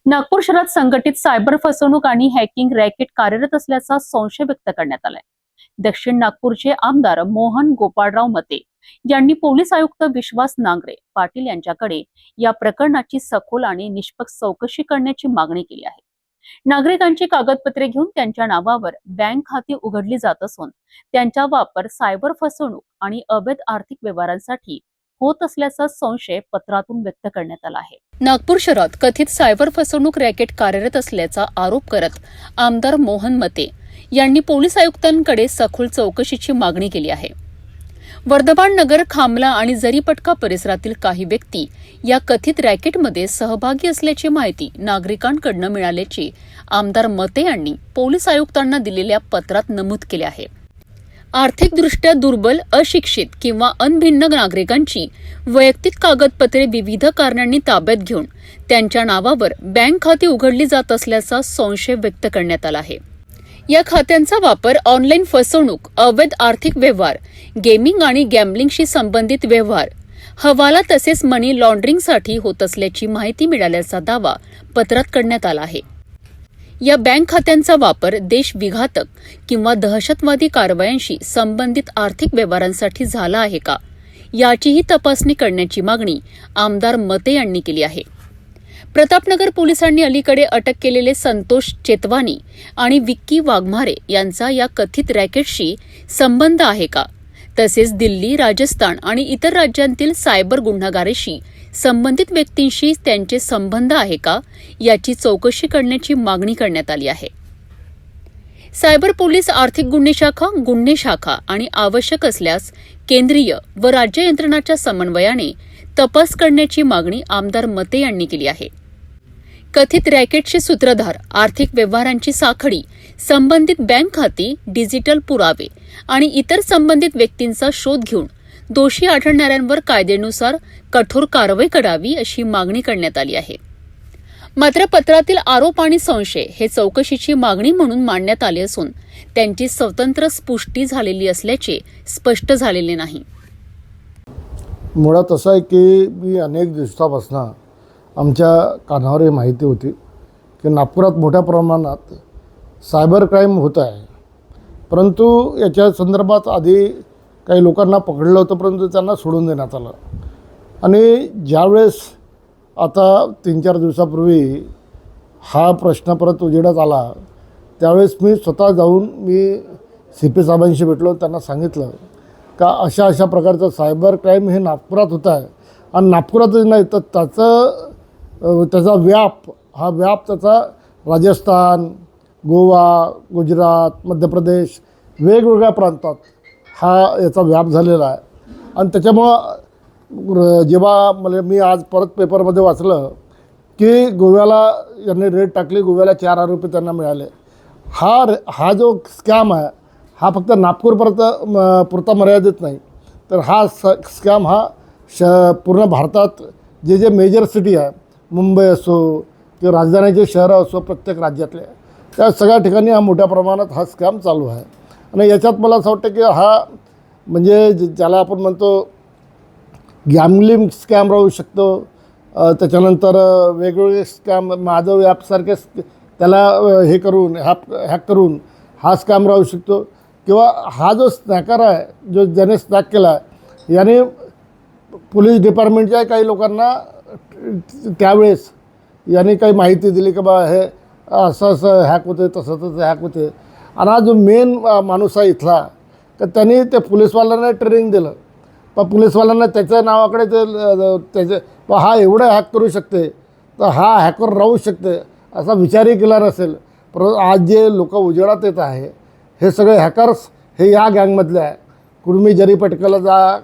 नागपूर शहरात संघटित सायबर फसवणूक आणि हॅकिंग रॅकेट कार्यरत असल्याचा संशय व्यक्त करण्यात आलाय। दक्षिण नागपूरचे आमदार मोहन गोपाळराव मते यांनी पोलीस आयुक्त विश्वास नांगरे पाटील यांच्याकडे या प्रकरणाची सखोल आणि निष्पक्ष चौकशी करण्याची मागणी केली आहे। नागरिकांची कागदपत्रे घेऊन त्यांच्या नावावर बँक खाती उघडली जात असून त्यांचा वापर सायबर फसवणूक आणि अवैध आर्थिक व्यवहारांसाठी होत असल्याचा संशय पत्रातून व्यक्त करण्यात आला आहे। नागपूर शहरात कथित सायबर फसवणूक रॅकेट कार्यरत असल्याचा आरोप करत आमदार मोहन मते यांनी पोलीस आयुक्तांकडे सखोल चौकशीची मागणी केली आहे। वर्धमान नगर, खामला आणि जरीपटका परिसरातील काही व्यक्ती या कथित रॅकेटमध्ये सहभागी असल्याची माहिती नागरिकांकडून मिळाल्याची आमदार मते यांनी पोलीस आयुक्तांना दिलेल्या पत्रात नमूद केले आहे। आर्थिकदृष्ट्या दुर्बल, अशिक्षित किंवा अनभिन्न नागरिकांची वैयक्तिक कागदपत्रे विविध कारणांनी ताब्यात घेऊन त्यांच्या नावावर बँक खाती उघडली जात असल्याचा संशय व्यक्त करण्यात आला आहे। या खात्यांचा वापर ऑनलाईन फसवणूक, अवैध आर्थिक व्यवहार, गेमिंग आणि गॅम्बलिंगशी संबंधित व्यवहार, हवाला तसेच मनी लॉन्ड्रिंगसाठी होत असल्याची माहिती मिळाल्याचा दावा पत्रात करण्यात आला आहे। या बँक खात्यांचा वापर देशविघातक किंवा दहशतवादी कारवायांशी संबंधित आर्थिक व्यवहारांसाठी झाला आहे का, याचीही तपासणी करण्याची मागणी आमदार मते यांनी केली आहे। प्रतापनगर पोलिसांनी अलीकडे अटक केलेले संतोष चेतवानी आणि विक्की वाघमारे यांचा या कथित रॅकेटशी संबंध आहे का, तसेच दिल्ली, राजस्थान आणि इतर राज्यांतील सायबर गुन्हेगारीशी संबंधित व्यक्तींशी त्यांचे संबंध आहे का, याची चौकशी करण्याची मागणी करण्यात आली आहे। सायबर पोलीस, आर्थिक गुन्हे शाखा आणि आवश्यक असल्यास केंद्रीय व राज्य यंत्रणांच्या समन्वयाने तपास करण्याची मागणी आमदार मते यांनी केली आहे। कथित रॅकेटचे सूत्रधार, आर्थिक व्यवहारांची साखळी, संबंधित बँक खाती, डिजिटल पुरावे आणि इतर संबंधित व्यक्तींचा शोध घेऊन दोषी आढळणाऱ्यांवर कायद्यानुसार कठोर कारवाई करावी अशी मागणी करण्यात आली आहे। मात्र पत्रातील आरोप आणि संशय हे चौकशीची मागणी म्हणून मांडण्यात आले असून त्यांची स्वतंत्र पुष्टी झालेली असल्याचे स्पष्ट झालेले नाही। मुळात असं आहे की मी अनेक दिवसापासून आमच्या कानावर ही माहिती होती की नागपुरात मोठ्या प्रमाणात सायबर क्राईम होत आहे, परंतु याच्या संदर्भात आधी काही लोकांना पकडलं होतं, परंतु त्यांना सोडून देण्यात आलं। आणि ज्यावेळेस आता 3-4 दिवसापूर्वी हा प्रश्न परत उजेडात आला, त्यावेळेस मी स्वतः जाऊन CP साहेबांशी भेटलो, त्यांना सांगितलं का अशा प्रकारचं सायबर क्राईम हे नागपुरात होत आहे आणि नागपुरातच नाही तर त्याचा व्याप त्याचा राजस्थान, गोवा, गुजरात, मध्य प्रदेश वेगवेगळ्या प्रांतात याचा व्याप झालेला आहे। आणि त्याच्यामुळं जेव्हा मी आज परत पेपरमध्ये वाचलं की गोव्याला यांनी रेड टाकली, गोव्याला 4 आरोपी त्यांना मिळाले। हा जो स्कॅम आहे हा फक्त पुरता मर्यादित नाही, तर हा स्कॅम पूर्ण भारतात जे मेजर सिटी आहे, मुंबई असो किंवा राजधानीचे शहरं असो, प्रत्येक राज्यातले त्या सगळ्या ठिकाणी मोठ्या प्रमाणात हा स्कॅम चालू आहे। आणि याच्यात मला असं वाटतं की म्हणजे ज्याला आपण म्हणतो गॅम्बलिंग स्कॅम राहू शकतो, त्याच्यानंतर वेगवेगळे स्कॅम, माधव ॲपसारखे त्याला हे करून हॅक करून हा स्कॅम राहू शकतो, किंवा हा जो स्नॅकर आहे ज्याने स्नॅक केला आहे याने पोलीस डिपार्टमेंटच्या काही लोकांना त्यावेळेस याने काही माहिती दिली की बा हे असं हॅक होते, तसं हॅक होते। आणि हा जो मेन माणूस आहे इथला, तर त्यांनी ते पोलीसवाल्यांना ट्रेनिंग दिलं, पण पोलीसवाल्यांना त्याच्या नावाकडे हा एवढं हॅक करू शकते तर हा हॅकर राहू शकते असा विचारही केला नसेल। परंतु आज जे लोक उजेडात येत आहे हे सगळे हॅकर्स हे या गँगमधले आहे। तुम्ही जरीपटकाला जा,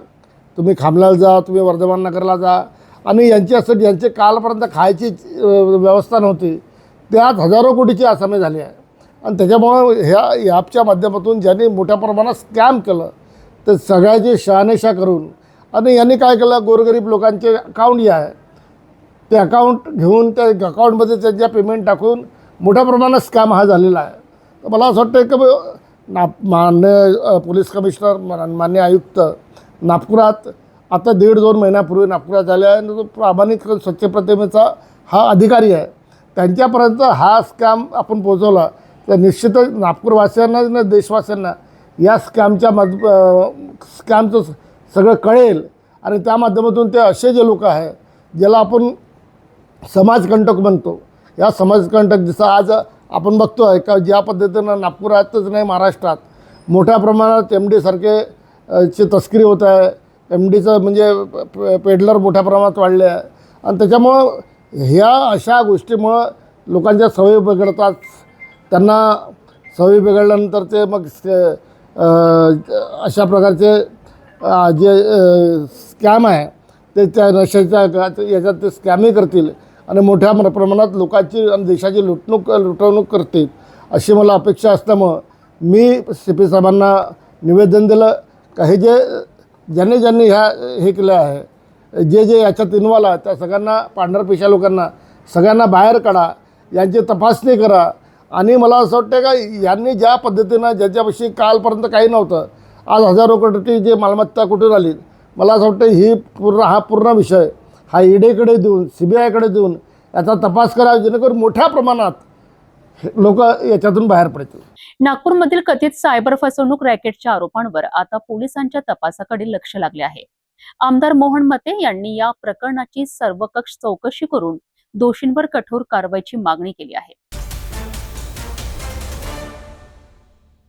तुम्ही खामल्याला जा, तुम्ही वर्धमान नगरला जा, आणि यांचे कालपर्यंत खायची व्यवस्था नव्हती, त्यात हजारो कोटीची आसामी झाली आहे। आणि त्याच्यामुळं ह्या ॲपच्या माध्यमातून ज्यांनी मोठ्या प्रमाणात स्कॅम केलं तर सगळ्याची शहानिशा करून, आणि यांनी काय केलं, गोरगरीब लोकांचे अकाउंट जे आहे ते अकाउंट घेऊन त्या अकाउंटमध्ये त्यांच्या पेमेंट टाकून मोठ्या प्रमाणात स्कॅम हा झालेला आहे। तर मला असं वाटतं की मान्य पोलीस कमिशनर, मान्य आयुक्त नागपुरात आता 1.5-2 महिन्यापूर्वी नागपुरात झाले आहे, तो प्रामाणिक स्वच्छ प्रतिमेचा हा अधिकारी आहे, त्यांच्यापर्यंत हा स्कॅम आपण पोहोचवला तर निश्चितच नागपूरवासियांना न देशवासियांना या स्कॅमचं सगळं कळेल आणि त्या माध्यमातून ते असे जे लोक आहे ज्याला आपण समाजकंटक म्हणतो, या समाजकंटक जसं आज आपण बघतो आहे का ज्या पद्धतीनं नागपुरातच नाही महाराष्ट्रात मोठ्या प्रमाणात MD सारखे ची तस्करी होत आहे. MDचं म्हणजे पेडलर मोठ्या प्रमाणात वाढले आहे आणि त्याच्यामुळं ह्या अशा गोष्टीमुळं लोकांच्या सवयी बिघडतात. त्यांना सवयी बिघडल्यानंतर ते मग अशा प्रकारचे जे स्कॅम आहे ते त्या नशेच्या याच्यात ते स्कॅमही करतील आणि मोठ्या प्रमाणात लोकांची आणि देशाची लुटवणूक करतील अशी मला अपेक्षा असल्यामुळं मी CP साहेबांना निवेदन दिलं का हे ज्यांनी हे केलं आहे जे याच्यात इन्व्हॉल्व आहे त्या सगळ्यांना पांढरपेशा लोकांना सगळ्यांना बाहेर काढा, यांची तपासणी करा. आणि मला असं वाटतं का यांनी ज्या पद्धतीनं ज्याच्यापाशी कालपर्यंत काही नव्हतं आज हजारो कोटी जे मालमत्ता कुठून आली, मला असं वाटतं हा पूर्ण विषय हा EDकडे देऊन CBIकडे देऊन याचा तपास करा जेणेकरून मोठ्या प्रमाणात लोक याच्यातून बाहेर पडतील. नागपूरमधील कथित सायबर फसवणूक रॅकेटच्या आरोपांवर आता पोलिसांच्या तपासाकडे लक्ष लागले आहे. आमदार मोहन मते यांनी या प्रकरणाची सर्वकष चौकशी करून दोषींवर कठोर कारवाईची मागणी केली आहे.